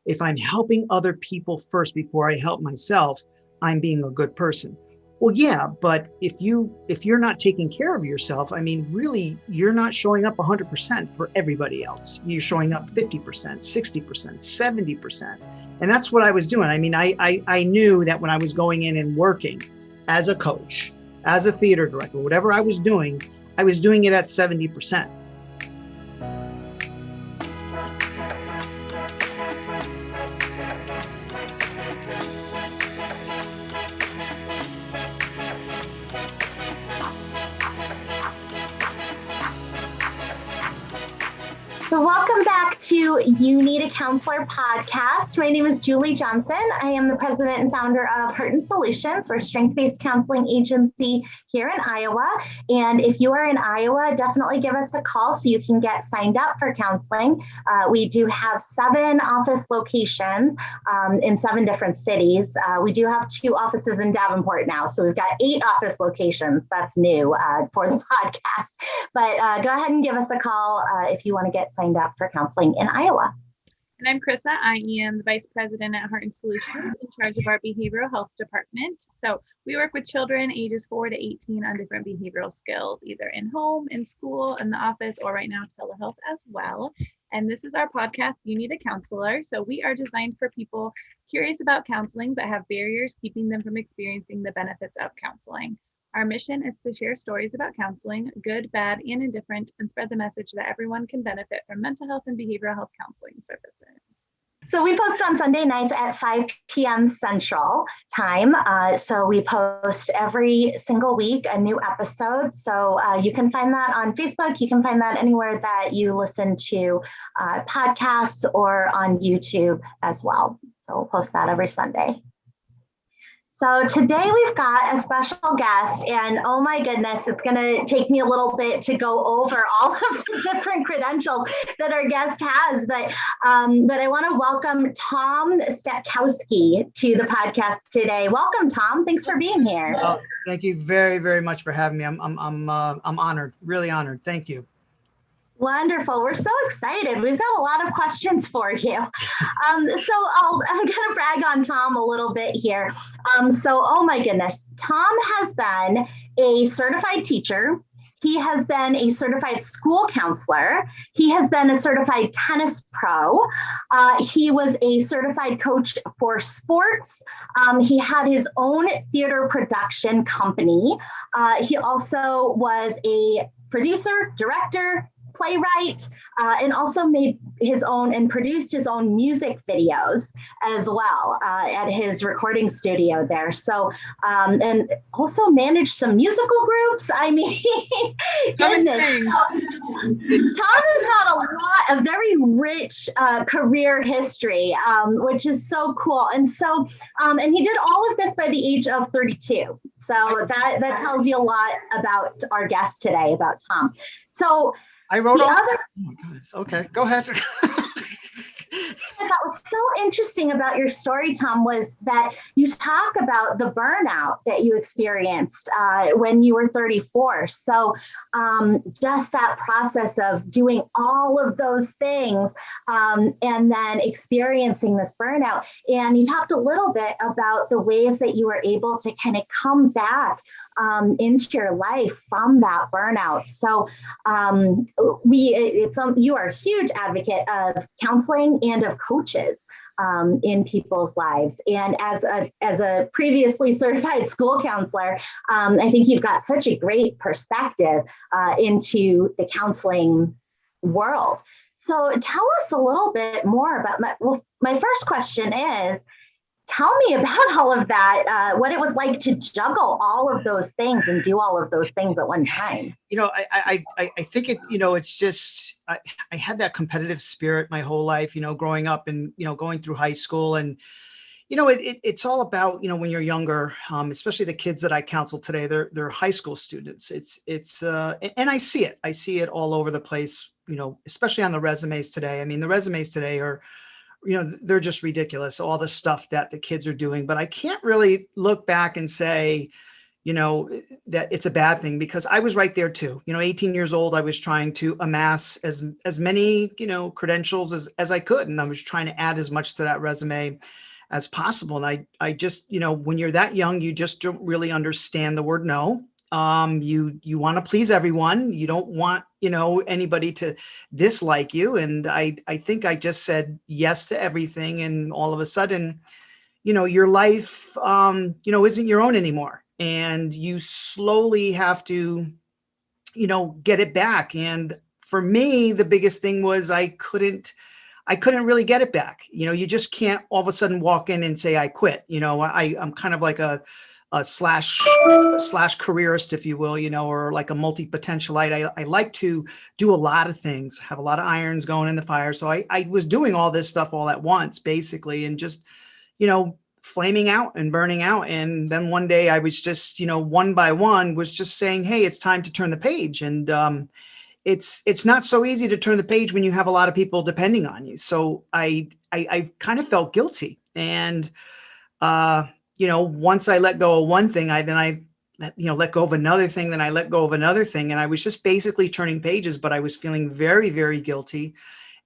if I'm helping other people first before I help myself, I'm being a good person. Well, yeah, but if you're not taking care of yourself, I mean, really, you're not showing up 100% for everybody else. You're showing up 50%, 60%, 70%. And that's what I was doing. I mean, I knew that when I was going in and working as a coach, as a theater director, whatever I was doing it at 70%. So welcome back to You Need a Counselor podcast. My name is Julie Johnson. I am the president and founder of Hurton Solutions. We're a strength-based counseling agency here in Iowa. And if you are in Iowa, definitely give us a call so you can get signed up for counseling. We do have 7 office locations in 7 different cities. We do have 2 offices in Davenport now. So we've got 8 office locations. That's new for the podcast. But go ahead and give us a call if you want to get signed up for counseling in Iowa. And I'm Krissa. I am the Vice President at Hurton Solutions, in charge of our behavioral health department. So we work with children ages 4 to 18 on different behavioral skills, either in home, in school, in the office, or right now telehealth as well. And this is our podcast, You Need a Counselor. So we are designed for people curious about counseling, but have barriers keeping them from experiencing the benefits of counseling. Our mission is to share stories about counseling, good, bad, and indifferent, and spread the message that everyone can benefit from mental health and behavioral health counseling services. So we post on Sunday nights at 5 p.m. Central Time. So we post every single week a new episode. So you can find that on Facebook. You can find that anywhere that you listen to podcasts or on YouTube as well. So we'll post that every Sunday. So today we've got a special guest, and oh my goodness, it's going to take me a little bit to go over all of the different credentials that our guest has, but I want to welcome Tom Stepkoski to the podcast today. Welcome, Tom. Thanks for being here. Oh, thank you very, very much for having me. I'm honored, really honored. Thank you. Wonderful. We're so excited. We've got a lot of questions for you. I'm going to brag on Tom a little bit here. Oh my goodness, Tom has been a certified teacher. He has been a certified school counselor. He has been a certified tennis pro. He was a certified coach for sports. He had his own theater production company. He also was a producer, director, playwright, and also made his own and produced his own music videos as well at his recording studio there. So, and also managed some musical groups. I mean, goodness. Tom has had a very rich career history, which is so cool. And so, and he did all of this by the age of 32. So that tells you a lot about our guest today, about Tom. So, I wrote all. Oh my goodness. Okay, go ahead. That was so interesting about your story, Tom, was that you talk about the burnout that you experienced when you were 34. So just that process of doing all of those things and then experiencing this burnout. And you talked a little bit about the ways that you were able to kind of come back into your life from that burnout. So you are a huge advocate of counseling and of coaches in people's lives. And as a previously certified school counselor, I think you've got such a great perspective into the counseling world. So tell us a little bit more about my first question is, tell me about all of that, what it was like to juggle all of those things and do all of those things at one time. I think it's just, I had that competitive spirit my whole life, growing up and, going through high school. And, it's all about, when you're younger, especially the kids that I counsel today, they're high school students. And I see it all over the place, especially on the resumes today. I mean, the resumes today are, they're just ridiculous, all the stuff that the kids are doing. But I can't really look back and say, that it's a bad thing, because I was right there too. 18 years old, I was trying to amass as many, credentials as I could. And I was trying to add as much to that resume as possible. And I just, when you're that young, you just don't really understand the word no. You want to please everyone. You don't want, anybody to dislike you. And I think I just said yes to everything. And all of a sudden, your life, isn't your own anymore. And you slowly have to, get it back. And for me, the biggest thing was I couldn't really get it back. You just can't all of a sudden walk in and say, I quit. I'm kind of like a slash careerist, if you will, or like a multipotentialite. I like to do a lot of things, have a lot of irons going in the fire. So I was doing all this stuff all at once, basically, and just, flaming out and burning out. And then one day I was just, one by one was just saying, hey, it's time to turn the page. And it's not so easy to turn the page when you have a lot of people depending on you. So I kind of felt guilty. And, once I let go of one thing, I let go of another thing, then I let go of another thing. And I was just basically turning pages, but I was feeling very, very guilty.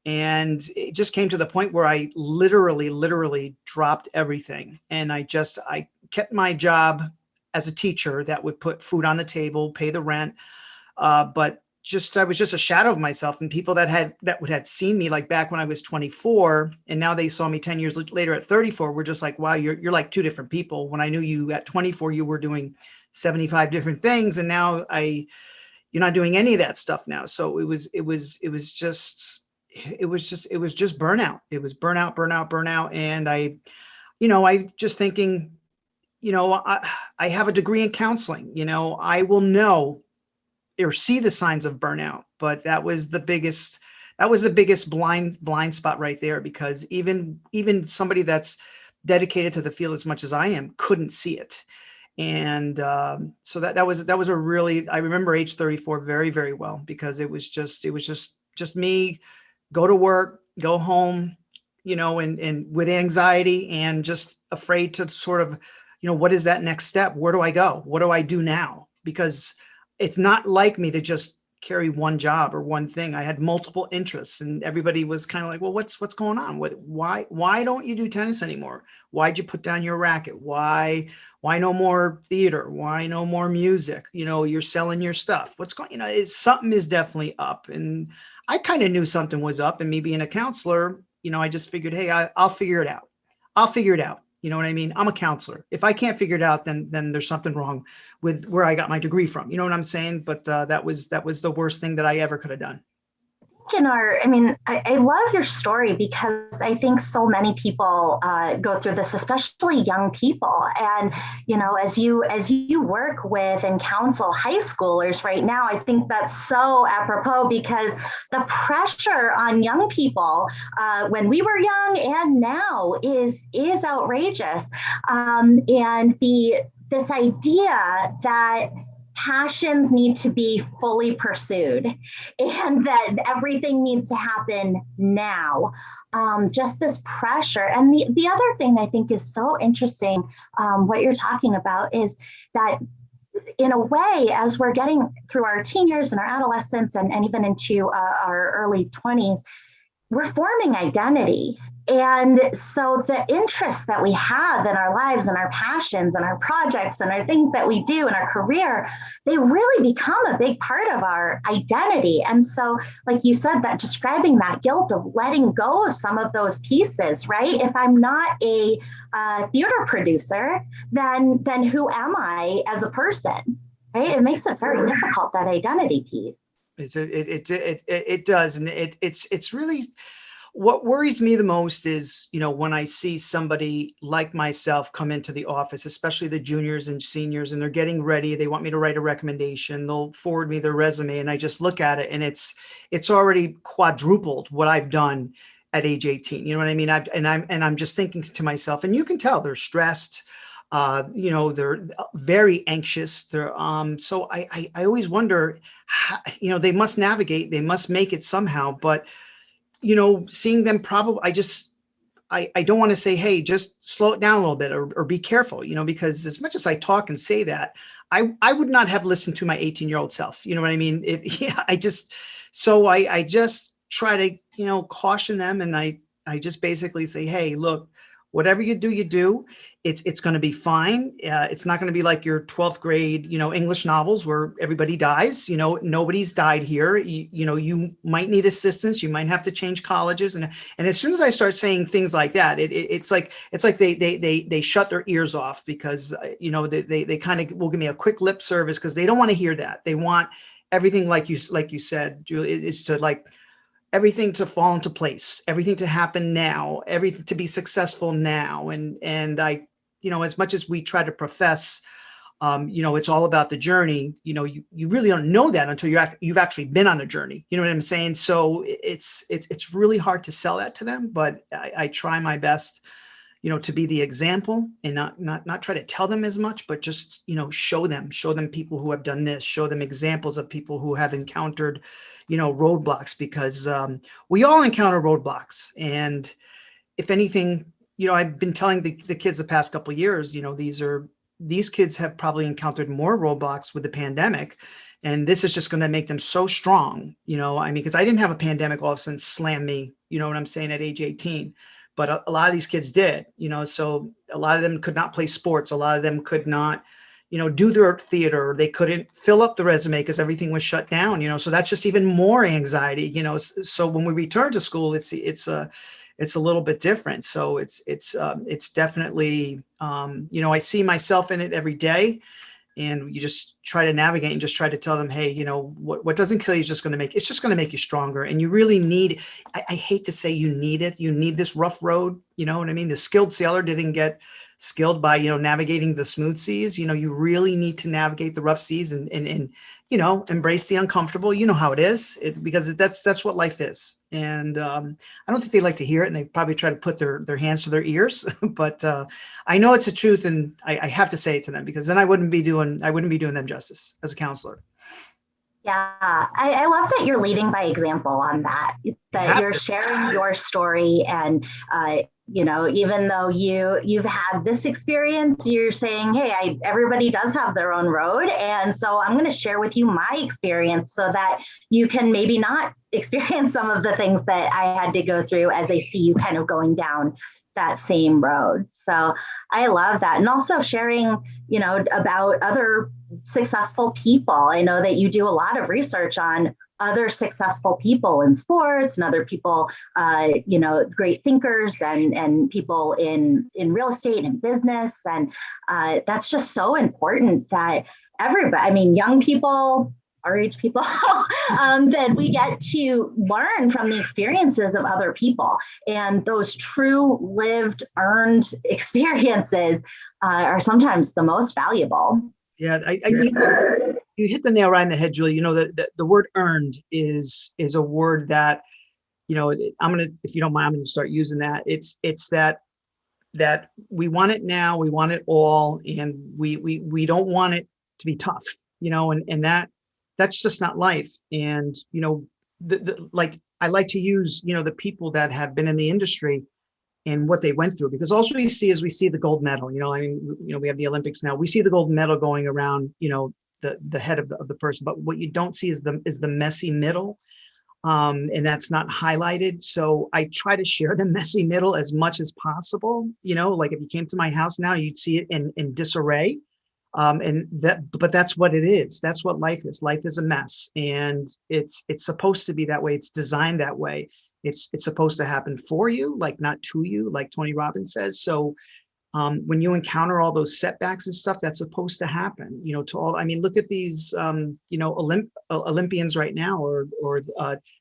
And it just came to the point where I literally dropped everything. And I kept my job as a teacher that would put food on the table, pay the rent. But I was just a shadow of myself, and people that would have seen me like back when I was 24, and now they saw me 10 years later at 34, were just like, wow, you're like two different people. When I knew you at 24, you were doing 75 different things. And now you're not doing any of that stuff now. So it was just burnout. It was burnout. And I just thinking, I have a degree in counseling, I will know or see the signs of burnout. But that was the biggest blind spot right there, because even somebody that's dedicated to the field as much as I am couldn't see it. And so that was a really, I remember age 34 very, very well, because it was just me, go to work, go home, and with anxiety and just afraid to sort of, what is that next step? Where do I go? What do I do now? Because it's not like me to just carry one job or one thing. I had multiple interests, and everybody was kind of like, well, what's going on? Why don't you do tennis anymore? Why'd you put down your racket? Why no more theater? Why no more music? You're selling your stuff. What's going, something is definitely up. And I kind of knew something was up, and me being a counselor, I just figured, hey, I'll figure it out. You know what I mean? I'm a counselor. If I can't figure it out, then there's something wrong with where I got my degree from. You know what I'm saying? But that was the worst thing that I ever could have done. I love your story, because I think so many people go through this, especially young people. And, as you work with and counsel high schoolers right now, I think that's so apropos, because the pressure on young people when we were young and now is outrageous. And this idea that passions need to be fully pursued and that everything needs to happen now. Just this pressure. And the other thing I think is so interesting, what you're talking about, is that in a way, as we're getting through our teen years and our adolescence and even into our early 20s, we're forming identity. And so the interests that we have in our lives and our passions and our projects and our things that we do in our career, they really become a big part of our identity. And so, like you said, that describing that guilt of letting go of some of those pieces, right? If I'm not a theater producer, then who am I as a person, right? It makes it very difficult, that identity piece. It does. And it's really, what worries me the most is, when I see somebody like myself come into the office, especially the juniors and seniors, and they're getting ready, they want me to write a recommendation, they'll forward me their resume, and I just look at it, and it's already quadrupled what I've done at age 18. You know what I mean? I'm just thinking to myself, and you can tell they're stressed. They're very anxious. So I always wonder, how, they must navigate, they must make it somehow, but seeing them I don't want to say, hey, just slow it down a little bit or be careful, because as much as I talk and say that, I would not have listened to my 18-year-old self. You know what I mean? I just try to, caution them. And I just basically say, hey, look, whatever you do, you do. It's going to be fine. It's not going to be like your 12th grade, English novels where everybody dies. Nobody's died here. You might need assistance. You might have to change colleges. And as soon as I start saying things like that, it's like they shut their ears off because they kind of will give me a quick lip service because they don't want to hear that. They want everything like you said, Julie, is to like everything to fall into place, everything to happen now, everything to be successful now. And I, as much as we try to profess, it's all about the journey, you really don't know that until you've actually been on the journey. You know what I'm saying? So it's really hard to sell that to them, but I try my best, to be the example and not try to tell them as much, but just, show them people who have done this, show them examples of people who have encountered, roadblocks, because we all encounter roadblocks. And if anything, I've been telling the kids the past couple of years, these kids have probably encountered more roadblocks with the pandemic. And this is just going to make them so strong, because I didn't have a pandemic all of a sudden slam me, you know what I'm saying, at age 18. But a lot of these kids did, so a lot of them could not play sports. A lot of them could not, do their theater. They couldn't fill up the resume because everything was shut down, so that's just even more anxiety, so when we return to school, it's a little bit different. So it's definitely, I see myself in it every day. And you just try to navigate and just try to tell them, hey, what doesn't kill you is just going to make you stronger. And you really need, I hate to say you need it. You need this rough road. You know what I mean? The skilled sailor didn't get skilled by, navigating the smooth seas. You really need to navigate the rough seas and embrace the uncomfortable. You know how it is, because that's what life is. And I don't think they like to hear it, and they probably try to put their hands to their ears. But I know it's the truth, and I have to say it to them, because then I wouldn't be doing them justice as a counselor. Yeah, I love that you're leading by example on that you're sharing your story. And even though you've had this experience, you're saying, hey, everybody does have their own road. And so I'm going to share with you my experience so that you can maybe not experience some of the things that I had to go through as I see you kind of going down that same road. So I love that. And also sharing, about other successful people. I know that you do a lot of research on other successful people in sports and other people, great thinkers and people in real estate and business. And that's just so important that everybody, young people, our age people, that we get to learn from the experiences of other people. And those true lived, earned experiences are sometimes the most valuable. Yeah, you hit the nail right in the head, Julie. The word earned is a word that, if you don't mind, I'm gonna start using that. It's that we want it now, we want it all, and we don't want it to be tough, and that's just not life. And like I like to use the people that have been in the industry and what they went through, because also we see the gold medal. We have the Olympics now. We see the gold medal going around the head of the person, but what you don't see is the messy middle, and that's not highlighted. So I try to share the messy middle as much as possible. Like if you came to my house now, you'd see it in disarray. But that's what it is. That's what life is. Life is a mess, and it's supposed to be that way. It's designed that way. It's supposed to happen for you, like not to you, like Tony Robbins says. So when you encounter all those setbacks and stuff, that's supposed to happen, to all. Look at these, Olympians right now, or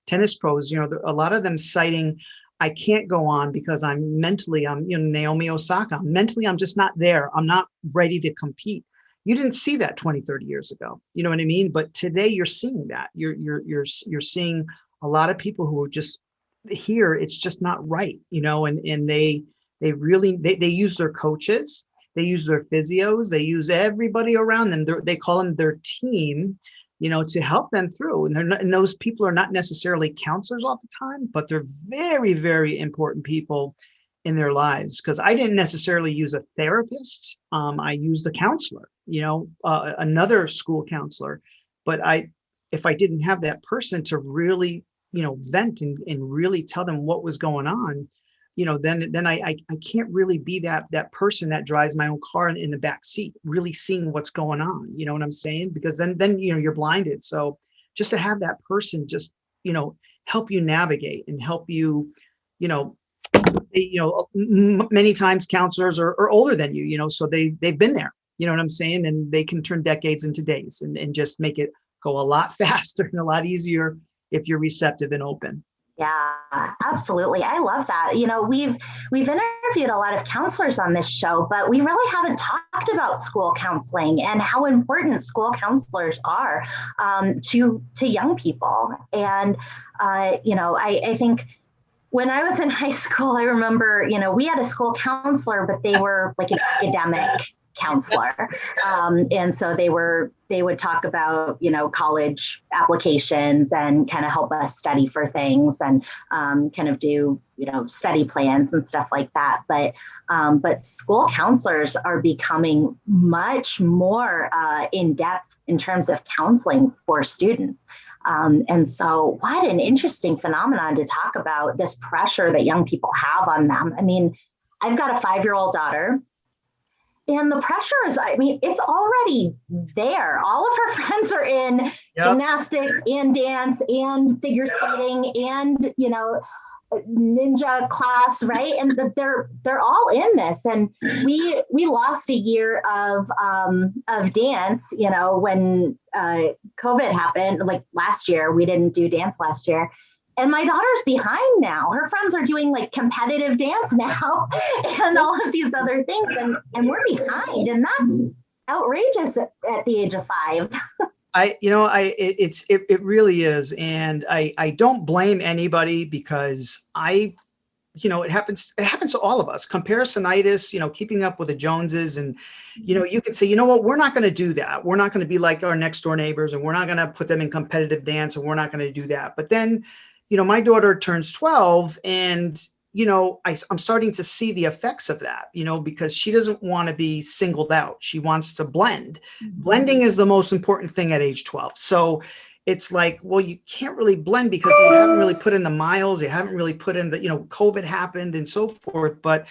tennis pros. A lot of them citing, I can't go on because I'm Naomi Osaka. Mentally, I'm just not there. I'm not ready to compete. You didn't see that 20, 30 years ago. You know what I mean? But today you're seeing that. You're seeing a lot of people who are just here. It's just not right, and they really use their coaches, they use their physios, they use everybody around them. They call them their team, to help them through. And those people are not necessarily counselors all the time, but they're very, very important people in their lives, because I didn't necessarily use a therapist. I used a counselor, another school counselor. But if I didn't have that person to really, vent and really tell them what was going on, then I can't really be that person that drives my own car in the back seat, really seeing what's going on. You know what I'm saying? Because then you're blinded. So just to have that person just, help you navigate and help you, many times counselors are older than you, so they've been there, you know what I'm saying? And they can turn decades into days and just make it go a lot faster and a lot easier if you're receptive and open. Yeah, absolutely. I love that. We've interviewed a lot of counselors on this show, but we really haven't talked about school counseling and how important school counselors are to young people. And I think when I was in high school, I remember, we had a school counselor, but they were like an academic counselor. And so they would talk about, college applications and kind of help us study for things and kind of do, study plans and stuff like that. But school counselors are becoming much more in depth in terms of counseling for students. And so what an interesting phenomenon to talk about, this pressure that young people have on them. I mean, I've got a 5-year-old daughter. And the pressure is, it's already there. All of her friends are in gymnastics and dance and figure skating and, ninja class, right? And they're all in this. And we lost a year of dance, when COVID happened, like last year. We didn't do dance last year. And my daughter's behind now. Her friends are doing like competitive dance now and all of these other things. And we're behind. And that's outrageous at the age of 5. It really is. And I don't blame anybody because it happens to all of us. Comparisonitis, keeping up with the Joneses. And, you can say, what, we're not going to do that. We're not going to be like our next door neighbors, and we're not going to put them in competitive dance, and we're not going to do that. But then, my daughter turns 12 and, I'm starting to see the effects of that, because she doesn't want to be singled out. She wants to blend. Mm-hmm. Blending is the most important thing at age 12. So it's like, well, you can't really blend because you haven't really put in the miles. You haven't really put in the, COVID happened and so forth. But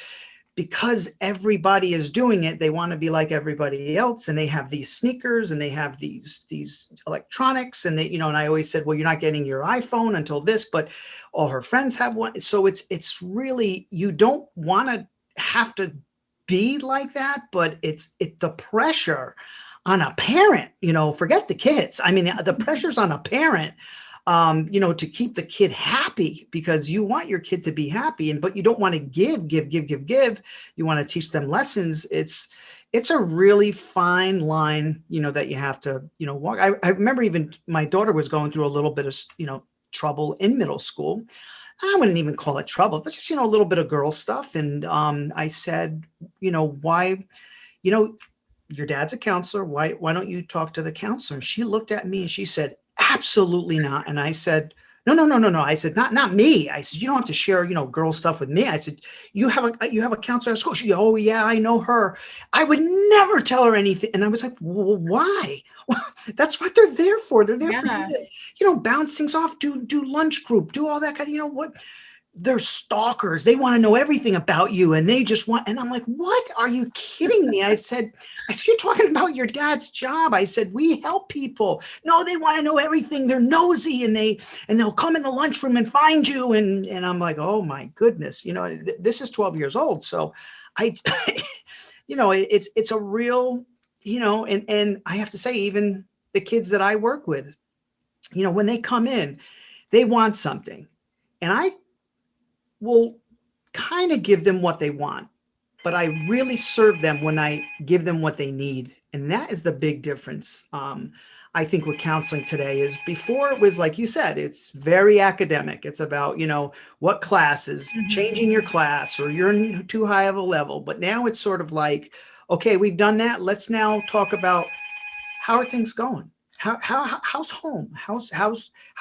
because everybody is doing it, they want to be like everybody else. And they have these sneakers and they have these electronics and they, and I always said, well, you're not getting your iPhone until this, but all her friends have one. So it's really, you don't want to have to be like that, but it's the pressure on a parent, forget the kids. The pressure's on a parent, to keep the kid happy, because you want your kid to be happy, but you don't want to give. You want to teach them lessons. It's a really fine line, that you have to, walk. I remember even my daughter was going through a little bit of, trouble in middle school. I wouldn't even call it trouble, but just, a little bit of girl stuff. And I said, why, your dad's a counselor. Why don't you talk to the counselor? And she looked at me and she said, absolutely not. And I said, no. I said, not me. I said, you don't have to share, girl stuff with me. I said, you have a counselor at school. She, oh yeah, I know her. I would never tell her anything. And I was like, well, why? Well, that's what they're there for. They're there for you to, bounce things off, do lunch group, do all that kind of, what? They're stalkers. They want to know everything about you. And they just want, and I'm like, what? Are you kidding me? I said, you're talking about your dad's job. I said, we help people. No, they want to know everything. They're nosy and they'll come in the lunchroom and find you. And I'm like, oh my goodness, this is 12 years old. So it's a real, and I have to say, even the kids that I work with, when they come in, they want something. And I will kind of give them what they want, but I really serve them when I give them what they need. And that is the big difference. I think with counseling today is, before it was like you said, it's very academic. It's about, what classes, changing your class, or you're in too high of a level. But now it's sort of like, okay, we've done that. Let's now talk about, how are things going? how's home? How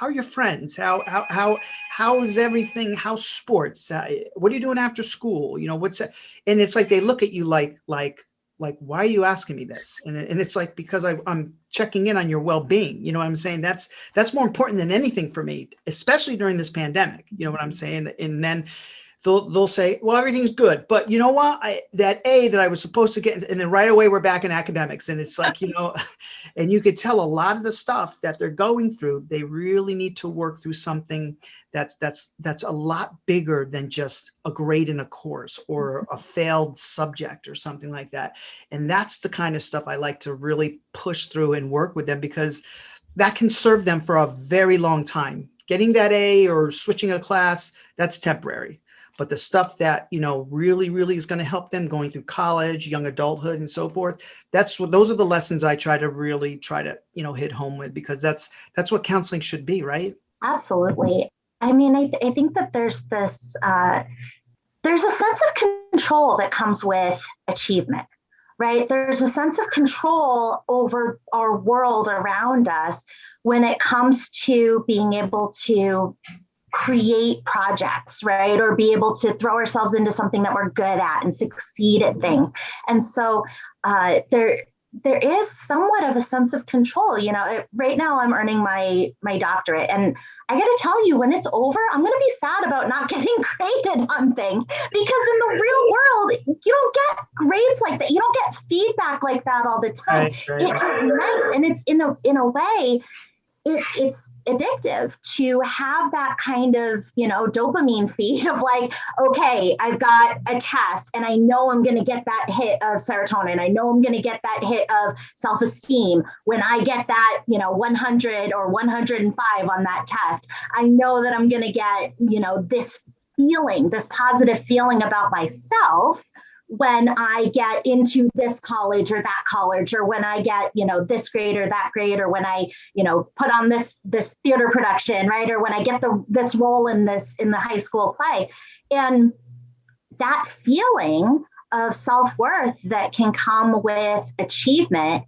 are your friends? How's everything? How's sports? What are you doing after school? You know, what's that? And it's like they look at you like why are you asking me this? And it's like, because I'm checking in on your well-being. You know what I'm saying? That's more important than anything for me, especially during this pandemic. You know what I'm saying? And then they'll say, well, everything's good, but you know what? That A that I was supposed to get, and then right away we're back in academics. And it's like, you know, and you could tell a lot of the stuff that they're going through, they really need to work through something that's a lot bigger than just a grade in a course or a failed subject or something like that. And that's the kind of stuff I like to really push through and work with them, because that can serve them for a very long time. Getting that A or switching a class, that's temporary. But the stuff that, you know, really, really is going to help them going through college, young adulthood, and so forth. Those are the lessons I try to, you know, hit home with, because that's what counseling should be, right? Absolutely. I mean, I think that there's this, there's a sense of control that comes with achievement, right? There's a sense of control over our world around us when it comes to being able to create projects, right? Or be able to throw ourselves into something that we're good at and succeed at things. And so there is somewhat of a sense of control. You know, right now I'm earning my doctorate, and I got to tell you, when it's over, I'm going to be sad about not getting graded on things, because in the real world, you don't get grades like that. You don't get feedback like that all the time. Right. It is nice, and it's in a way, it's addictive to have that kind of, you know, dopamine feed of like, okay, I've got a test and I know I'm going to get that hit of serotonin. I know I'm going to get that hit of self-esteem when I get that, you know, 100 or 105 on that test. I know that I'm going to get, you know, this feeling, this positive feeling about myself when I get into this college or that college, or when I get, you know, this grade or that grade, or when I, you know, put on this theater production, right? Or when I get this role in the high school play. And that feeling of self-worth that can come with achievement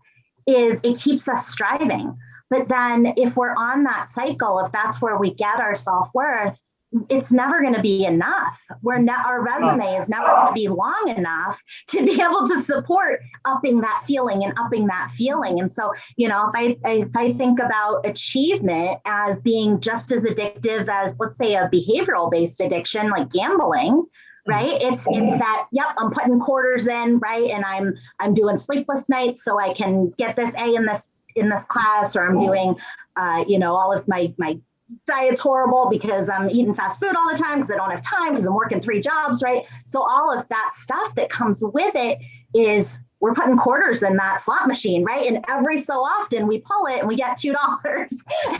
it keeps us striving. But then if we're on that cycle, if that's where we get our self-worth, it's never going to be enough. Our resume is never going to be long enough to be able to support upping that feeling. And so, you know, if I think about achievement as being just as addictive as, let's say, a behavioral based addiction like gambling, right? It's that, yep, I'm putting quarters in, right? And I'm doing sleepless nights so I can get this A in this class, or I'm doing, you know, all of my diet's horrible because I'm eating fast food all the time because I don't have time because I'm working 3 jobs, right? So all of that stuff that comes with it is we're putting quarters in that slot machine, right? And every so often we pull it and we get $2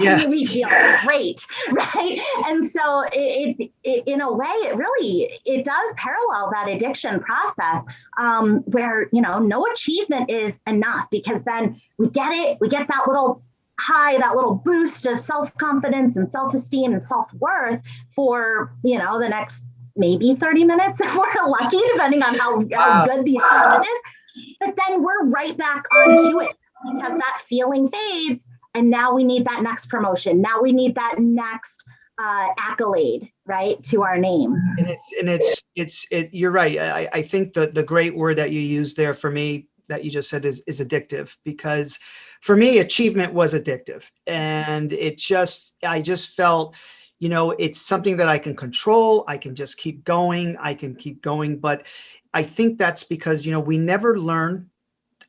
and we feel great, right? And so it in a way, it does parallel that addiction process, where, you know, no achievement is enough, because then we get that little high, that little boost of self-confidence and self-esteem and self-worth for, you know, the next maybe 30 minutes if we're lucky, depending on how good the achievement is. But then we're right back onto it because that feeling fades, and now we need that next promotion. Now we need that next accolade, right, to our name. And you're right. I think the great word that you used there for me that you just said is addictive, because for me, achievement was addictive. And I just felt, you know, it's something that I can control. I can just keep going. But I think that's because, you know, we never learn,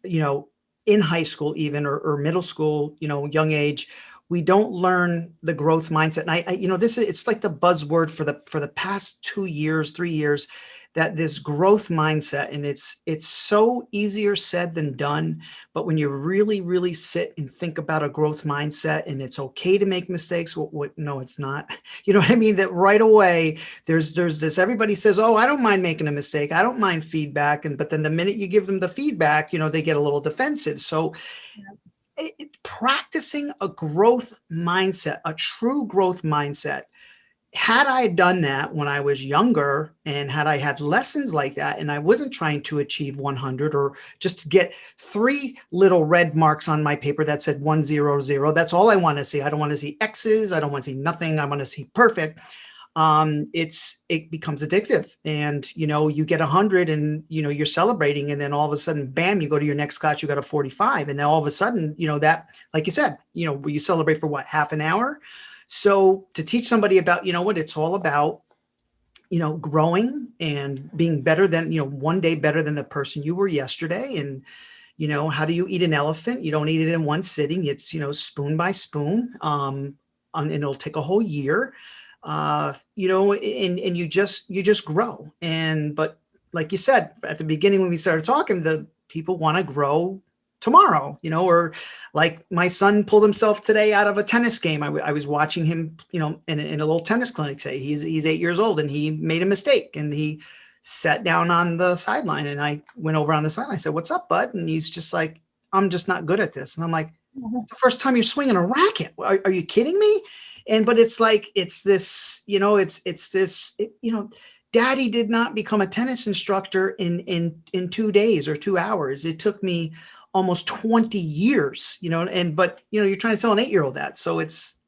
you know, in high school even, or middle school, you know, young age, we don't learn the growth mindset. And I you know, it's like the buzzword for the past 2 years, 3 years, that this growth mindset, and it's so easier said than done. But when you really, really sit and think about a growth mindset, and it's okay to make mistakes. No, it's not. You know what I mean? That right away, there's this, everybody says, oh, I don't mind making a mistake. I don't mind feedback. But then the minute you give them the feedback, you know, they get a little defensive. So practicing a growth mindset, a true growth mindset, had I done that when I was younger, and had I had lessons like that, and I wasn't trying to achieve 100 or just to get 3 little red marks on my paper that said 100, that's all I want to see. I don't want to see X's. I don't want to see nothing. I want to see perfect. It becomes addictive, and, you get 100 and, you're celebrating, and then all of a sudden, bam, you go to your next class, you got a 45. And then all of a sudden, that, like you said, you celebrate for what, half an hour. So to teach somebody about, what it's all about, growing and being better than, one day better than the person you were yesterday. And, how do you eat an elephant? You don't eat it in one sitting. It's, spoon by spoon. And it'll take a whole year. And you just grow. But like you said, at the beginning, when we started talking, the people want to grow tomorrow, or like my son pulled himself today out of a tennis game. I was watching him, in a little tennis clinic today. He's 8 years old, and he made a mistake, and he sat down on the sideline, and I went over on the side. I said, "What's up, bud?" And he's just like, "I'm just not good at this." And I'm like, "The first time you're swinging a racket. Are you kidding me?" But it's like, it's this, Daddy did not become a tennis instructor in 2 days or 2 hours. It took me almost 20 years, but you're trying to tell an 8-year-old that. So it's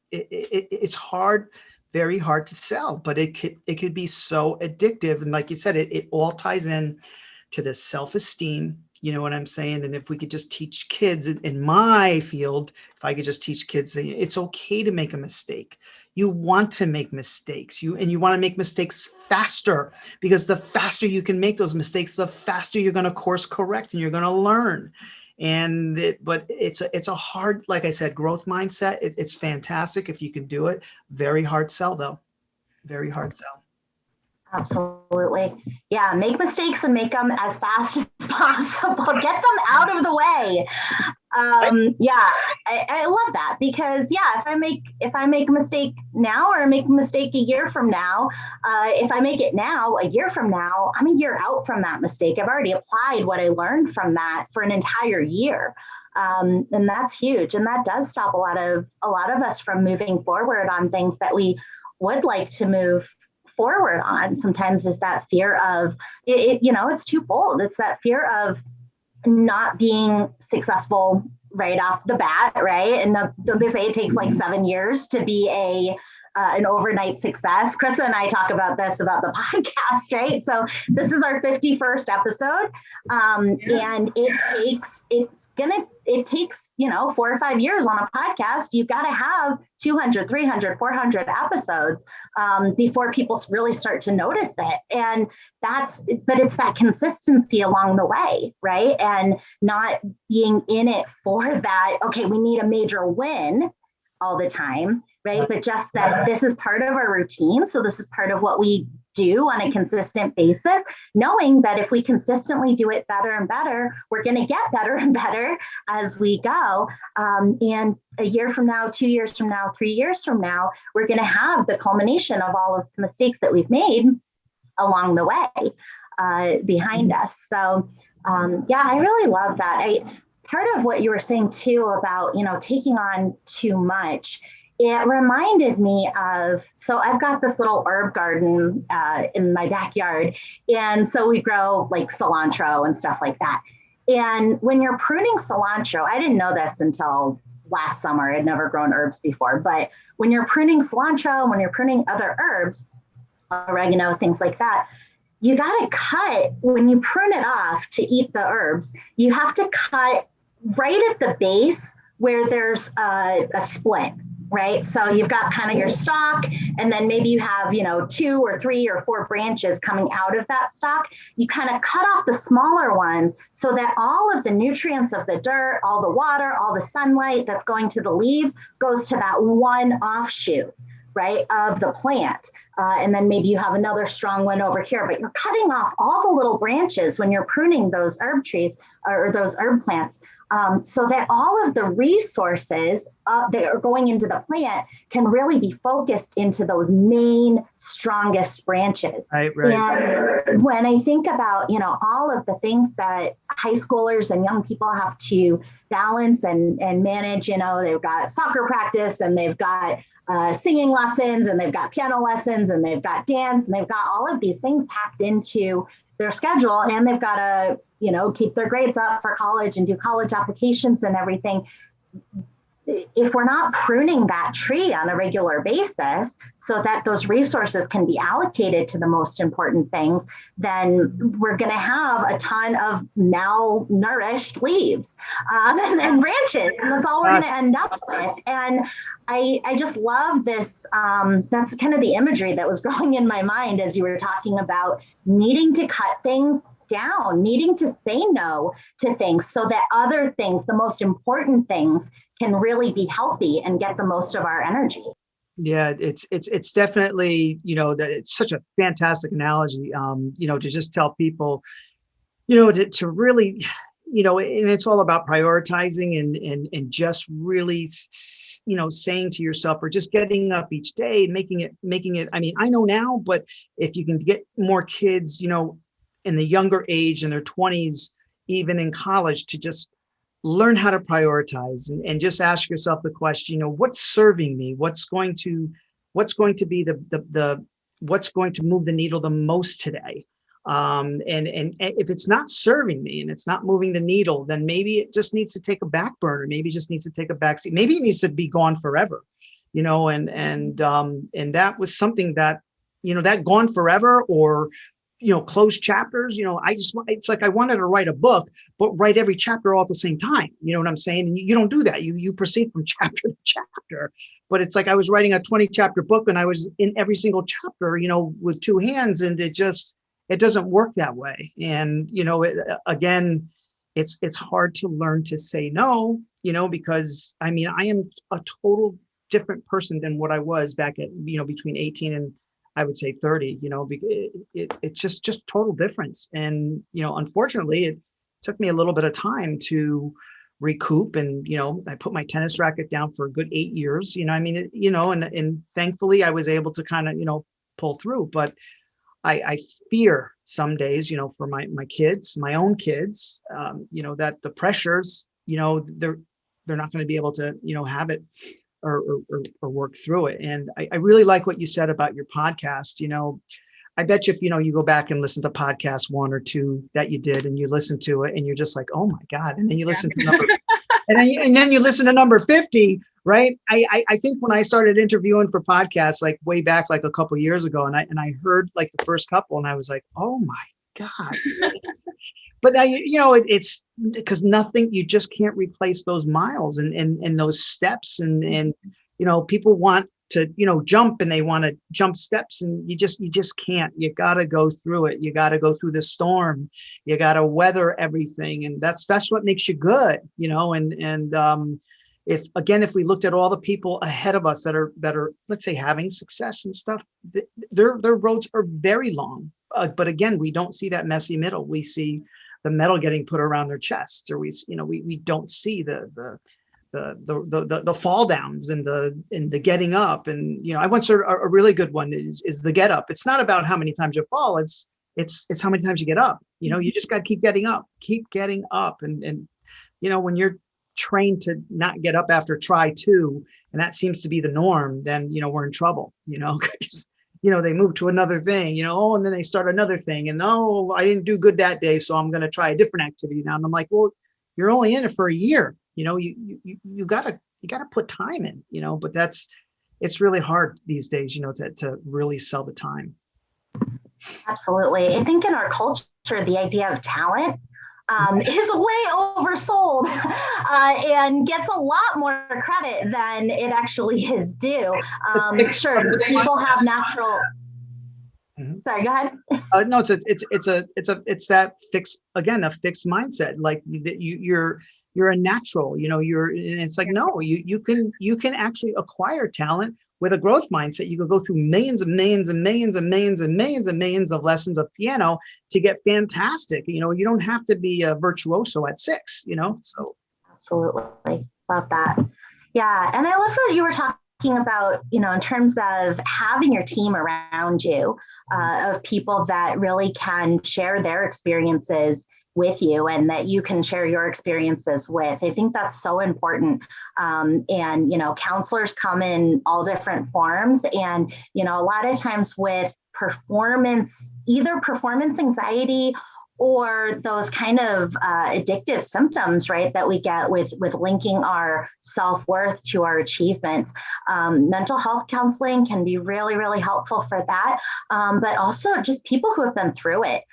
hard, very hard to sell, but it could be so addictive. And like you said, it all ties in to the self-esteem. You know what I'm saying? And if we could just teach kids in my field, if I could just teach kids, it's okay to make a mistake. You want to make mistakes. You want to make mistakes faster, because the faster you can make those mistakes, the faster you're going to course correct and you're going to learn. But it's a hard, like I said, growth mindset. It's fantastic if you can do it. Very hard sell though. Very hard sell. Absolutely. Yeah. Make mistakes and make them as fast as possible. Get them out of the way. Yeah, I love that, because if I make a mistake now, or make a mistake a year from now, if I make it now, a year from now, I'm a year out from that mistake. I've already applied what I learned from that for an entire year. And that's huge. And that does stop a lot of us from moving forward on things that we would like to move forward on. Sometimes is that fear of it's twofold. It's that fear of not being successful right off the bat, right? And they say it takes like 7 years to be an overnight success. Krista and I talk about this, about the podcast, right? So this is our 51st episode. And it takes, 4 or 5 years on a podcast. You've got to have 200, 300, 400 episodes before people really start to notice it. And but it's that consistency along the way, right? And not being in it for that, okay, we need a major win all the time, right? But just that this is part of our routine. So this is part of what we do on a consistent basis, knowing that if we consistently do it better and better, we're going to get better and better as we go. And a year from now, 2 years from now, 3 years from now, we're going to have the culmination of all of the mistakes that we've made along the way behind us. So I really love that. Part of what you were saying too about, taking on too much, it reminded me of, so I've got this little herb garden in my backyard. And so we grow like cilantro and stuff like that. And when you're pruning cilantro, I didn't know this until last summer. I'd never grown herbs before, but when you're pruning cilantro, when you're pruning other herbs, oregano, things like that, you got to cut, when you prune it off to eat the herbs, you have to cut right at the base where there's a split, right? So you've got kind of your stalk, and then maybe you have, 2 or 3 or 4 branches coming out of that stalk. You kind of cut off the smaller ones so that all of the nutrients of the dirt, all the water, all the sunlight that's going to the leaves goes to that one offshoot, right, of the plant. And then maybe you have another strong one over here, but you're cutting off all the little branches when you're pruning those herb trees or those herb plants, so that all of the resources that are going into the plant can really be focused into those main strongest branches. Right. And when I think about, all of the things that high schoolers and young people have to balance and manage, they've got soccer practice, and they've got singing lessons, and they've got piano lessons, and they've got dance, and they've got all of these things packed into their schedule, and they've got to, keep their grades up for college and do college applications and everything. If we're not pruning that tree on a regular basis so that those resources can be allocated to the most important things, then we're going to have a ton of malnourished leaves and branches, and that's all we're going to end up with. And I just love this. That's kind of the imagery that was growing in my mind as you were talking about needing to cut things down, needing to say no to things so that other things, the most important things, can really be healthy and get the most of our energy. Yeah, it's definitely, that it's such a fantastic analogy, to just tell people, to really, and it's all about prioritizing and just really, saying to yourself, or just getting up each day and making it, I mean, I know now, but if you can get more kids, in the younger age, in their 20s, even in college, to just learn how to prioritize and just ask yourself the question, what's serving me? What's going to be what's going to move the needle the most today? And if it's not serving me and it's not moving the needle, then maybe it just needs to take a back burner. Maybe it just needs to take a back seat. Maybe it needs to be gone forever, and that was something that, that gone forever, or closed chapters, it's like I wanted to write a book, but write every chapter all at the same time. You know what I'm saying? And you don't do that. You proceed from chapter to chapter, but it's like I was writing a 20 chapter book and I was in every single chapter, with two hands, and it doesn't work that way. And, again, it's hard to learn to say no, because I mean, I am a total different person than what I was back at, between 18 and I would say 30, it's just total difference. And, unfortunately, it took me a little bit of time to recoup. And, I put my tennis racket down for a good 8 years, and thankfully I was able to kind of, pull through. But I fear some days, for my kids, my own kids, that the pressures, they're not going to be able to, have it or work through it. And I really like what you said about your podcast. I bet you if, you go back and listen to podcast 1 or 2 that you did, and you listen to it and you're just like, oh my God. And then you listen to number, and then you listen to number 50, right? I think when I started interviewing for podcasts, like way back, like a couple years ago, and I heard like the first couple, and I was like, oh my God. But it's because nothing, you just can't replace those miles and those steps, and people want to, jump, and they want to jump steps, and you just can't. You got to go through it. You got to go through the storm. You got to weather everything. And that's what makes you good, and if we looked at all the people ahead of us that are, let's say, having success and stuff, their roads are very long. But again, we don't see that messy middle. We see the metal getting put around their chests, or we don't see the fall downs and the getting up. And I once heard a really good one is the get up. It's not about how many times you fall. It's how many times you get up. You just got to keep getting up. And when you're trained to not get up after try 2, and that seems to be the norm, then we're in trouble. Because they move to another thing, and then they start another thing, and I didn't do good that day, so I'm going to try a different activity now. And I'm like, well, you're only in it for a year. You gotta put time in, but it's really hard these days, to really sell the time. Absolutely. I think in our culture, the idea of talent is way oversold and gets a lot more credit than it actually is due. Sure, people have natural. Mm-hmm. Sorry, go ahead. No, it's that fixed mindset. Like you're a natural, and it's like, no, you can actually acquire talent with a growth mindset. You can go through millions and millions and millions and millions and millions and millions of lessons of piano to get fantastic. You don't have to be a virtuoso at 6, so. Absolutely. Love that. Yeah. And I love what you were talking about, in terms of having your team around you, of people that really can share their experiences with you and that you can share your experiences with. I think that's so important. And, you know, counselors come in all different forms. And, you know, a lot of times with either performance anxiety or those kind of addictive symptoms, right, that we get with linking our self-worth to our achievements. Mental health counseling can be really, really helpful for that. But also just people who have been through it.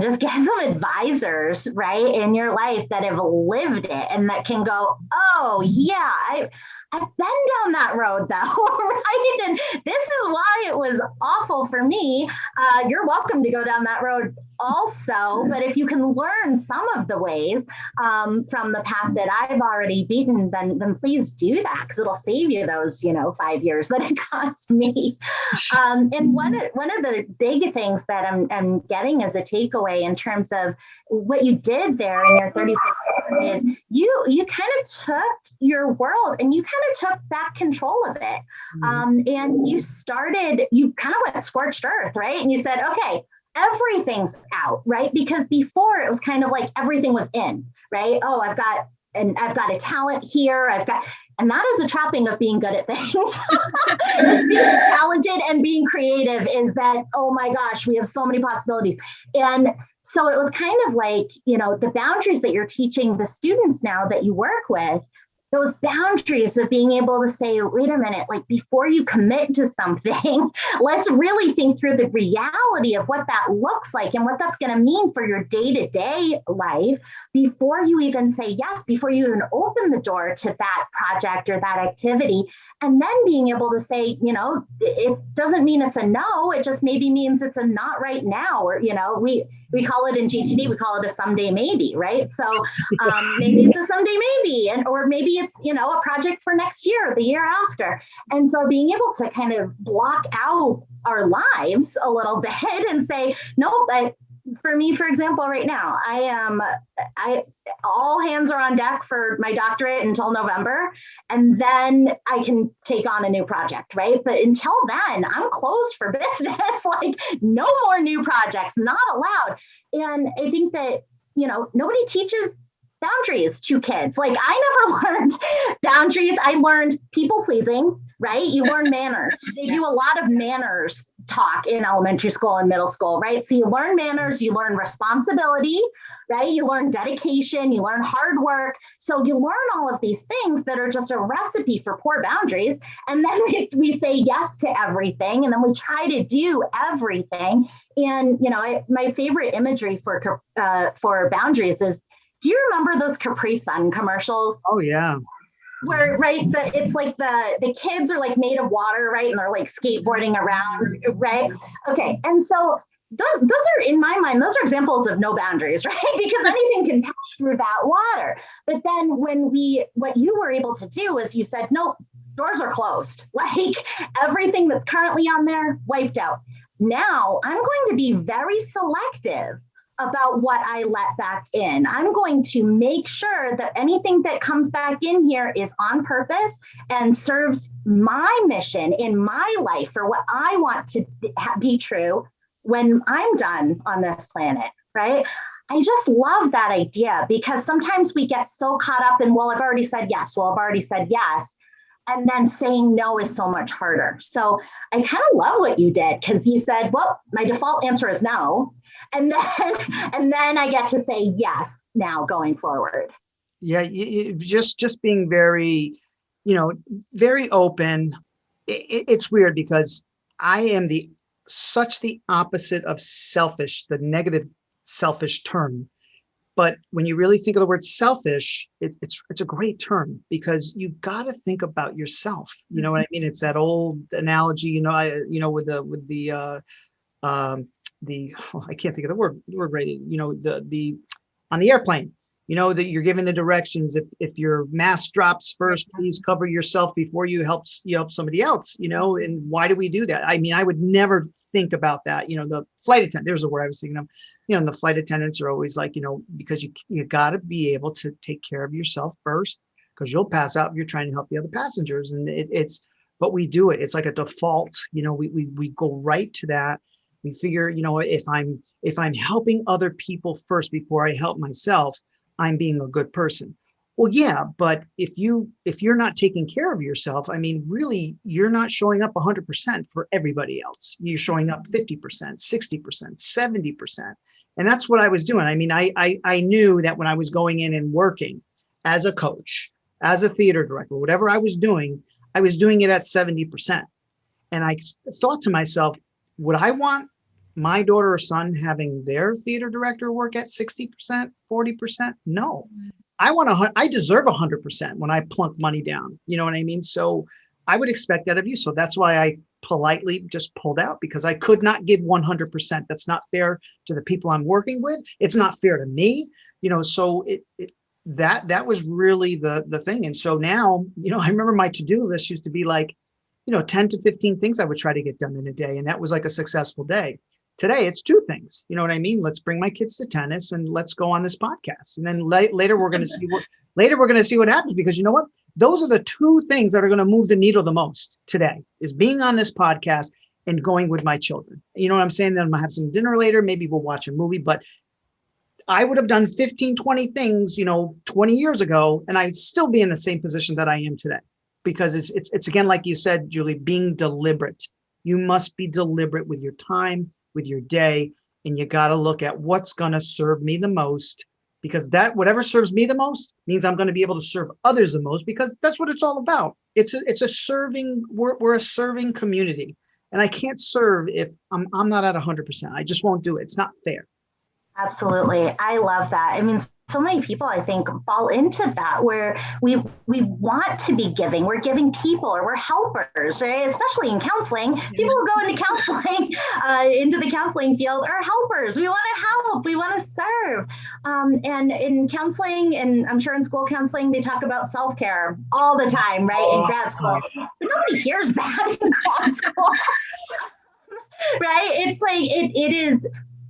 Just get some advisors, right, in your life that have lived it and that can go, oh, yeah, I've been down that road though, right? And this is why it was awful for me. You're welcome to go down that road also, but if you can learn some of the ways from the path that I've already beaten, then please do that, because it'll save you those, you know, 5 years that it cost me. And one of the big things that I'm getting as a takeaway in terms of what you did there in your 30 is you kind of took your world and you kind of took back control of it. And you kind of went scorched earth, right? And you said, okay, everything's out, right? Because before it was kind of like everything was in, right? Oh, I've got a talent here. And that is a trapping of being good at things. And being talented and being creative is that, oh my gosh, we have so many possibilities. And so it was kind of like, you know, the boundaries that you're teaching the students now that you work with, those boundaries of being able to say, wait a minute, like before you commit to something, let's really think through the reality of what that looks like and what that's going to mean for your day-to-day life before you even say yes, before you even open the door to that project or that activity. And then being able to say, you know, it doesn't mean it's a no, it just maybe means it's a not right now. Or, you know, we call it in GTD, we call it a someday maybe, right? So maybe it's a someday maybe, or maybe it's, you know, a project for next year or the year after. And so being able to kind of block out our lives a little bit and say, no, but for me, for example, right now, all hands are on deck for my doctorate until November, and then I can take on a new project, right? But until then, I'm closed for business, like no more new projects, not allowed. And I think that, you know, nobody teaches boundaries to kids. Like I never learned boundaries. I learned people pleasing, right? You learn manners. They do a lot of manners talk in elementary school and middle school, right? So you learn manners, you learn responsibility, right? You learn dedication, you learn hard work. So you learn all of these things that are just a recipe for poor boundaries. And then we say yes to everything. And then we try to do everything. And, you know, my favorite imagery for boundaries is, do you remember those Capri Sun commercials? Oh, yeah. Where, right, it's like the kids are like made of water, right? And they're like skateboarding around, right? Okay, and so those are, in my mind, those are examples of no boundaries, right? Because anything can pass through that water. But then what you were able to do is you said, no, doors are closed. Like everything that's currently on there, wiped out. Now I'm going to be very selective about what I let back in. I'm going to make sure that anything that comes back in here is on purpose and serves my mission in my life for what I want to be true when I'm done on this planet, right? I just love that idea, because sometimes we get so caught up in, well, I've already said yes. And then saying no is so much harder. So I kind of love what you did, because you said, well, my default answer is no. And then I get to say yes now going forward. Yeah, just being very, you know, very open. It's weird because I am such the opposite of selfish, the negative selfish term. But when you really think of the word selfish, it's a great term, because you got to think about yourself. You know what I mean? It's that old analogy, you know, with the I can't think of the word right. You know, the on the airplane, you know, that you're giving the directions. If your mask drops first, please cover yourself before you help somebody else, you know. And why do we do that? I mean, I would never think about that. You know, the flight attendant, there's a word I was thinking of, you know, and the flight attendants are always like, you know, because you got to be able to take care of yourself first, because you'll pass out if you're trying to help the other passengers. And but we do it. It's like a default, you know, we go right to that. We figure, if I'm helping other people first before I help myself, I'm being a good person. Well, yeah, but if you're not taking care of yourself, I mean, really, you're not showing up 100% for everybody else. You're showing up 50%, 60%, 70%. And that's what I was doing. I mean, I knew that when I was going in and working as a coach, as a theater director, whatever I was doing it at 70%. And I thought to myself, would I want my daughter or son having their theater director work at 60%, 40%? No. I deserve 100% when I plunk money down. You know what I mean? So I would expect that of you. So that's why I politely just pulled out, because I could not give 100%. That's not fair to the people I'm working with. It's not fair to me. So that was really the thing. And so now, I remember my to-do list used to be like, 10 to 15 things I would try to get done in a day. And that was like a successful day. Today, it's 2 things. You know what I mean? Let's bring my kids to tennis and let's go on this podcast. And then later we're going to see what happens, because you know what? Those are the 2 things that are going to move the needle the most today, is being on this podcast and going with my children. You know what I'm saying? Then I'm going to have some dinner later. Maybe we'll watch a movie, but I would have done 15, 20 things, 20 years ago, and I'd still be in the same position that I am today, because it's again, like you said, Julie, being deliberate. You must be deliberate with your time, with your day, and you got to look at what's going to serve me the most, because that whatever serves me the most means I'm going to be able to serve others the most, because that's what it's all about. It's a serving. We're a serving community, and I can't serve if I'm not at 100%. I just won't do it. It's not fair. Absolutely. I love that. I mean, so many people, I think, fall into that, where we want to be giving. We're giving people, or we're helpers, right? Especially in counseling. People who go into counseling, into the counseling field, are helpers. We want to help. We want to serve. And in counseling, and I'm sure in school counseling, they talk about self-care all the time, right? In grad school. But nobody hears that in grad school. Right? It's like, it is,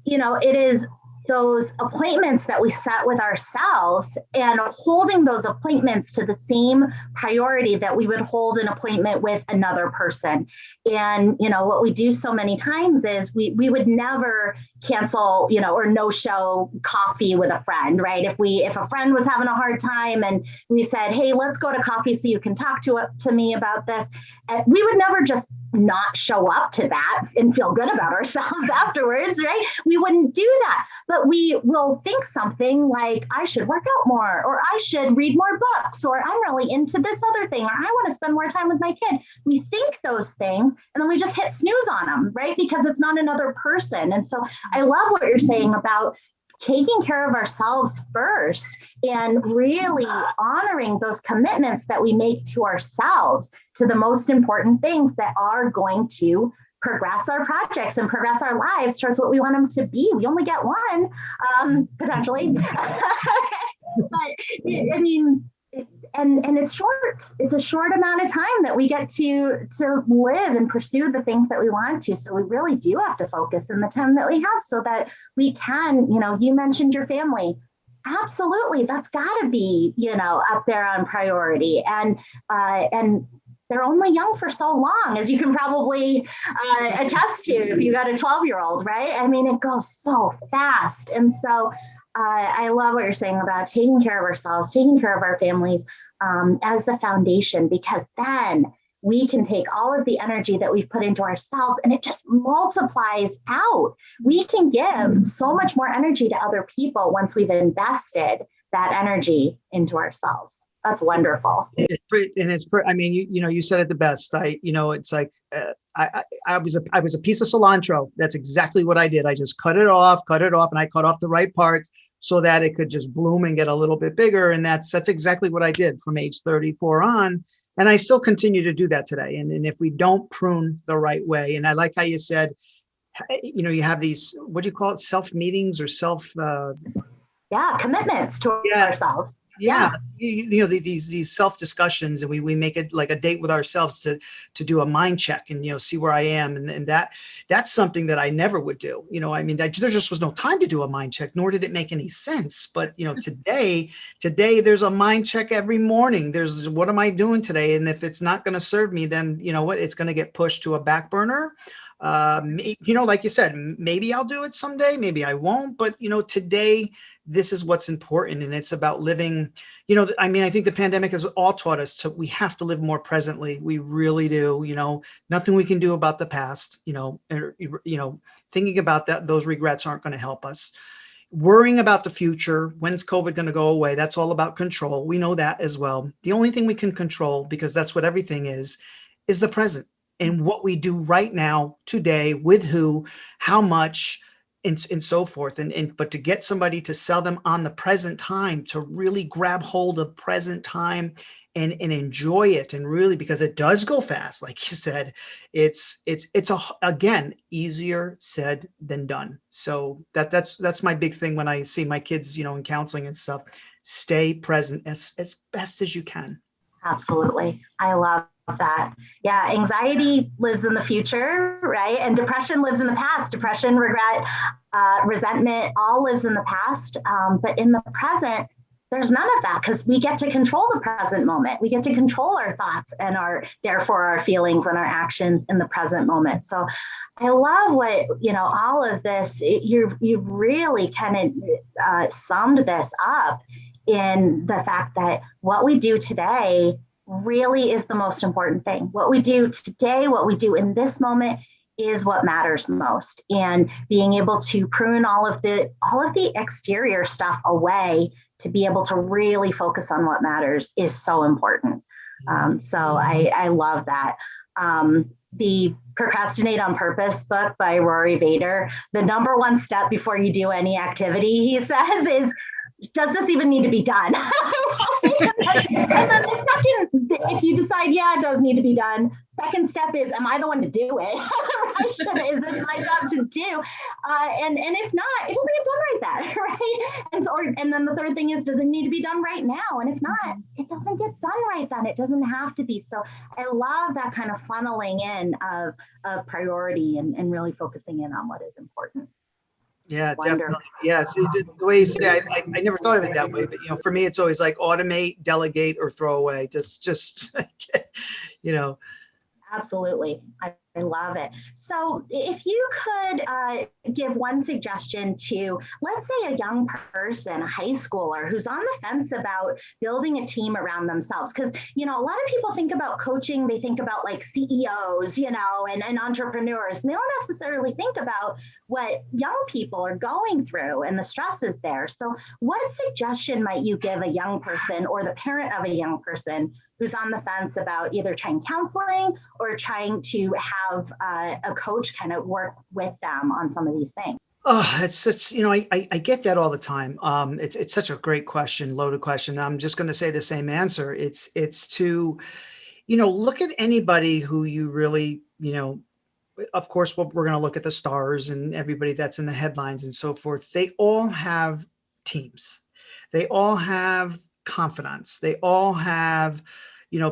it is those appointments that we set with ourselves, and holding those appointments to the same priority that we would hold an appointment with another person. And, what we do so many times is we would never cancel, or no show coffee with a friend, right? If a friend was having a hard time and we said, hey, let's go to coffee so you can talk to me about this, we would never just not show up to that and feel good about ourselves afterwards, right? We wouldn't do that. But we will think something like, I should work out more, or I should read more books, or I'm really into this other thing, or I want to spend more time with my kid. We think those things, and then we just hit snooze on them, right? Because it's not another person. And so I love what you're saying about taking care of ourselves first, and really honoring those commitments that we make to ourselves, to the most important things that are going to progress our projects and progress our lives towards what we want them to be. We only get one, potentially. But I mean, and it's short. It's a short amount of time that we get to live and pursue the things that we want to. So we really do have to focus in the time that we have, so that we can, you mentioned your family. Absolutely. That's got to be, up there on priority. And they're only young for so long, as you can probably attest to if you got a 12-year-old, right? I mean, it goes so fast. And so I love what you're saying about taking care of ourselves, taking care of our families as the foundation, because then we can take all of the energy that we've put into ourselves and it just multiplies out. We can give so much more energy to other people once we've invested that energy into ourselves. That's wonderful. I mean, you said it the best. It's like, I was a piece of cilantro. That's exactly what I did. I just cut it off, and I cut off the right parts so that it could just bloom and get a little bit bigger. And that's exactly what I did from age 34 on. And I still continue to do that today. And if we don't prune the right way, and I like how you said, you have these, what do you call it? Self meetings or commitments to ourselves. Yeah. These self discussions, and we make it like a date with ourselves to do a mind check and, see where I am. And that's something that I never would do. I mean, there just was no time to do a mind check, nor did it make any sense. But, today there's a mind check every morning. There's, what am I doing today? And if it's not going to serve me, then you know what, it's going to get pushed to a back burner. Like you said, maybe I'll do it someday, maybe I won't, but today, this is what's important. And it's about living, I think the pandemic has all taught us we have to live more presently. We really do. Nothing we can do about the past, thinking about those regrets aren't going to help us. Worrying about the future, when's COVID going to go away? That's all about control. We know that as well. The only thing we can control, because that's what everything is the present and what we do right now, today, with who, how much, and so forth. But to get somebody to sell them on the present time, to really grab hold of present time and enjoy it, and really, because it does go fast, like you said, it's again, easier said than done. So that's my big thing when I see my kids, in counseling and stuff. Stay present as best as you can. Absolutely. I love that. Yeah. Anxiety lives in the future, right? And depression lives in the past. Depression, regret, resentment, all lives in the past. But in the present, there's none of that, because we get to control the present moment. We get to control our thoughts and therefore our feelings and our actions in the present moment. So I love what, all of this, you really kind of summed this up in the fact that what we do today really is the most important thing. What we do today, what we do in this moment, is what matters most. And being able to prune all of the exterior stuff away to be able to really focus on what matters is so important. So I love that. The Procrastinate on Purpose book by Rory Vader, the number one step before you do any activity, he says, is, does this even need to be done? And then the second, if you decide, yeah, it does need to be done, second step is, am I the one to do it? Right? Is this my job to do? And if not, it doesn't get done right then, right? And then the third thing is, does it need to be done right now? And if not, it doesn't get done right then. It doesn't have to be. So I love that kind of funneling in of priority and really focusing in on what is important. Yeah, Wonderful. definitely. Yeah, the way you say, I never thought of it that way, but for me, it's always like automate, delegate, or throw away. Just Absolutely. I love it. So if you could give one suggestion to, let's say, a young person, a high schooler who's on the fence about building a team around themselves, because, a lot of people think about coaching, they think about like CEOs, and entrepreneurs, and they don't necessarily think about what young people are going through and the stresses there. So what suggestion might you give a young person or the parent of a young person who's on the fence about either trying counseling or trying to have a coach kind of work with them on some of these things? Oh, it's such, I get that all the time. It's such a great question, loaded question. I'm just going to say the same answer. It's to, look at anybody who you really, of course, we're going to look at the stars and everybody that's in the headlines and so forth. They all have teams. They all have confidants. They all have,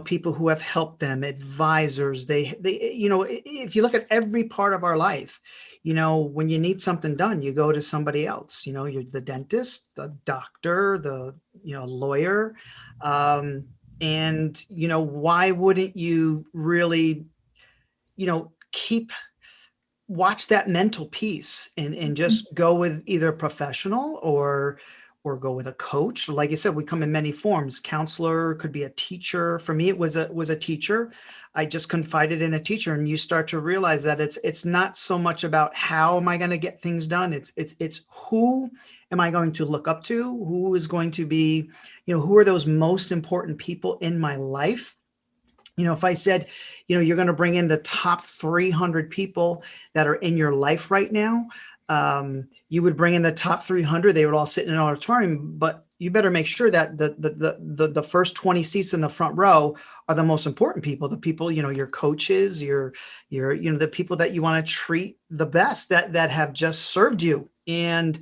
people who have helped them, advisors. They, if you look at every part of our life, when you need something done, you go to somebody else. You're the dentist, the doctor, the, lawyer. And, why wouldn't you really, watch that mental piece and just go with either a professional or go with a coach. Like I said, we come in many forms. Counselor, could be a teacher. For me, it was a teacher. I just confided in a teacher, and you start to realize that it's not so much about how am I going to get things done. It's who am I going to look up to? Who is going to be, who are those most important people in my life? If I said, you're going to bring in the top 300 people that are in your life right now, you would bring in the top 300. They would all sit in an auditorium, but you better make sure that the first 20 seats in the front row are the most important people. The people, your coaches, your the people that you want to treat the best, that have just served you. And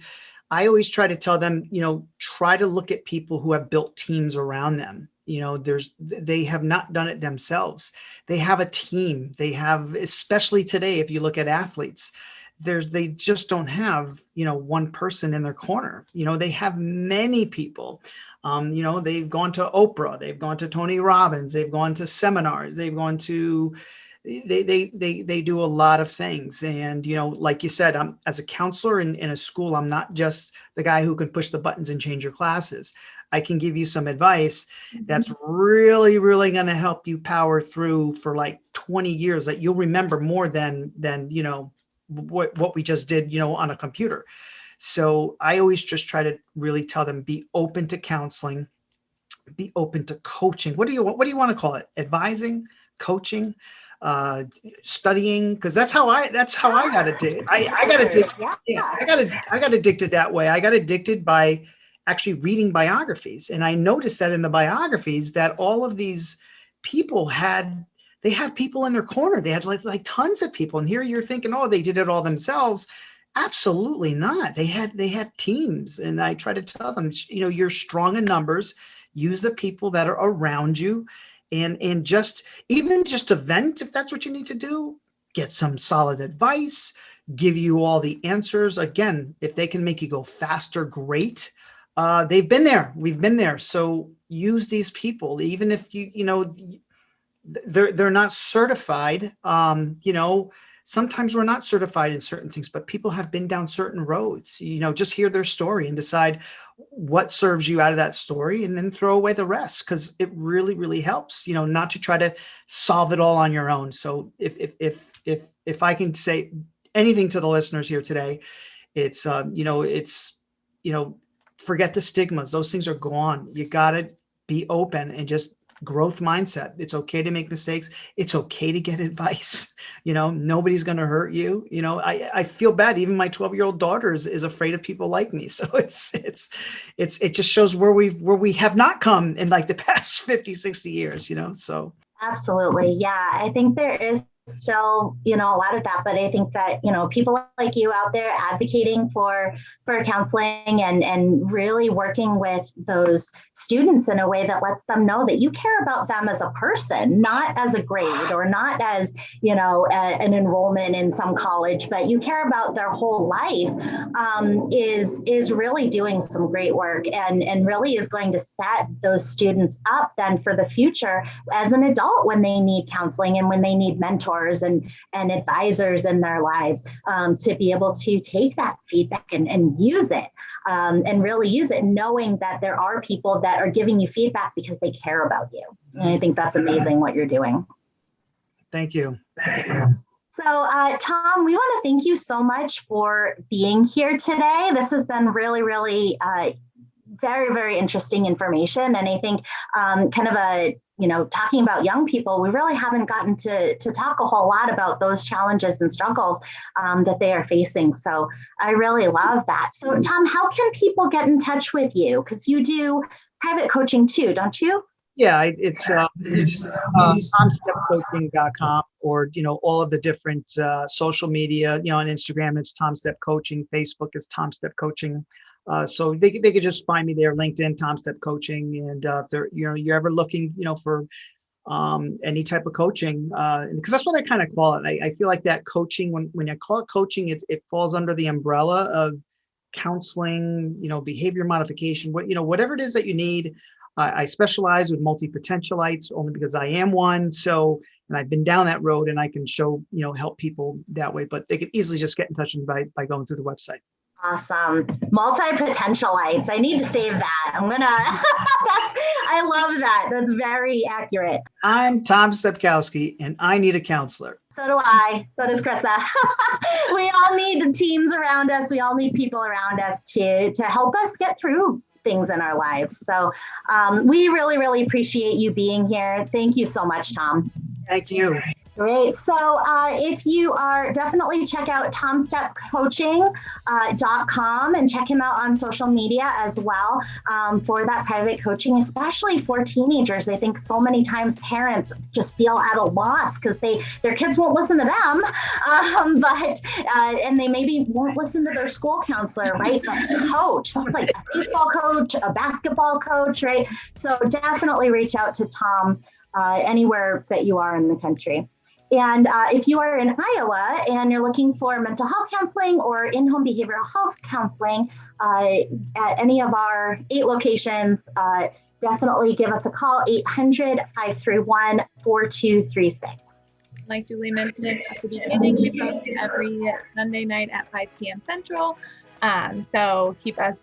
I always try to tell them, try to look at people who have built teams around them. They have not done it themselves. They have a team. They have, especially today, if you look at athletes, they just don't have, one person in their corner. They have many people. They've gone to Oprah, they've gone to Tony Robbins, they've gone to seminars, they've gone to, they do a lot of things. And, like you said, I'm as a counselor in a school, I'm not just the guy who can push the buttons and change your classes. I can give you some advice that's really, really going to help you power through for like 20 years that you'll remember more than what we just did, on a computer. So I always just try to really tell them, be open to counseling, be open to coaching. What do you want to call it? Advising, coaching, studying, because that's how I got addicted. I got addicted. Yeah, I got addicted that way. I got addicted by actually reading biographies, and I noticed that in the biographies that all of these people had people in their corner. They had like tons of people, and here you're thinking, oh, they did it all themselves. Absolutely not. They had teams, and I try to tell them, you're strong in numbers. Use the people that are around you, and just to vent if that's what you need to do. Get some solid advice. Give you all the answers. Again, if they can make you go faster, great. They've been there. We've been there. So use these people, even if they're not certified. Sometimes we're not certified in certain things, but people have been down certain roads. Just hear their story and decide what serves you out of that story, and then throw away the rest, because it really, really helps. Not to try to solve it all on your own. So if I can say anything to the listeners here today, it's forget the stigmas. Those things are gone. You got to be open and just growth mindset. It's okay to make mistakes. It's okay to get advice. Nobody's going to hurt you. I feel bad. Even my 12-year-old daughter is afraid of people like me. So it just shows where we have not come in like the past 50, 60 years, so. Absolutely. Yeah. I think there is still, a lot of that, but I think that, people like you out there advocating for counseling and really working with those students in a way that lets them know that you care about them as a person, not as a grade or not as, an enrollment in some college, but you care about their whole life, is really doing some great work and really is going to set those students up then for the future as an adult when they need counseling and when they need mentors and advisors in their lives, to be able to take that feedback and use it, and really use it, knowing that there are people that are giving you feedback because they care about you. And I think that's amazing what you're doing. Thank you. So, Tom, we want to thank you so much for being here today. This has been really, really very, very interesting information. And I think kind of talking about young people, we really haven't gotten to talk a whole lot about those challenges and struggles that they are facing. So I really love that. So Tom, how can people get in touch with you? Because you do private coaching too, don't you? Yeah, it's TomStepcoaching.com, or, all of the different social media, on Instagram, it's Tom Step Coaching. Facebook is Tom Step Coaching. So they could just find me there, LinkedIn, Tom Step Coaching. And if they're, you're ever looking, for any type of coaching, because that's what I kind of call it. I feel like that coaching, when I call it coaching, it falls under the umbrella of counseling, behavior modification, whatever it is that you need. I specialize with multipotentialites only because I am one. So, and I've been down that road, and I can show, help people that way, but they can easily just get in touch with me by going through the website. Awesome. Multipotentialites. I need to save that. I love that. That's very accurate. I'm Tom Stepkoski, and I need a counselor. So do I. So does Krissa. We all need teams around us. We all need people around us to help us get through things in our lives. So we really, really appreciate you being here. Thank you so much, Tom. Thank you. Great. So if you are, definitely check out tomstepcoaching.com and check him out on social media as well for that private coaching, especially for teenagers. I think so many times parents just feel at a loss because their kids won't listen to them, and they maybe won't listen to their school counselor, right? The coach, that's like a baseball coach, a basketball coach, right? So definitely reach out to Tom anywhere that you are in the country. And if you are in Iowa and you're looking for mental health counseling or in-home behavioral health counseling at any of our 8 locations, definitely give us a call, 800-531-4236. Like Julie mentioned at the beginning, we post every Sunday night at 5 p.m. Central. So keep us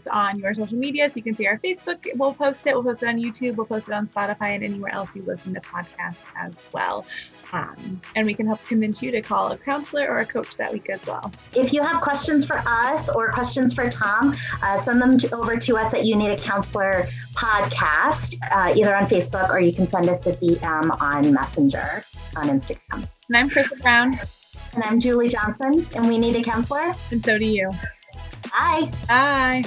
on your social media so you can see our Facebook. We'll post it. We'll post it on YouTube. We'll post it on Spotify and anywhere else you listen to podcasts as well. And we can help convince you to call a counselor or a coach that week as well. If you have questions for us or questions for Tom, send them over to us at You Need a Counselor podcast, either on Facebook, or you can send us a DM on Messenger on Instagram. And I'm Krista Brown. And I'm Julie Johnson, and we need a counselor. And so do you. Bye. Bye.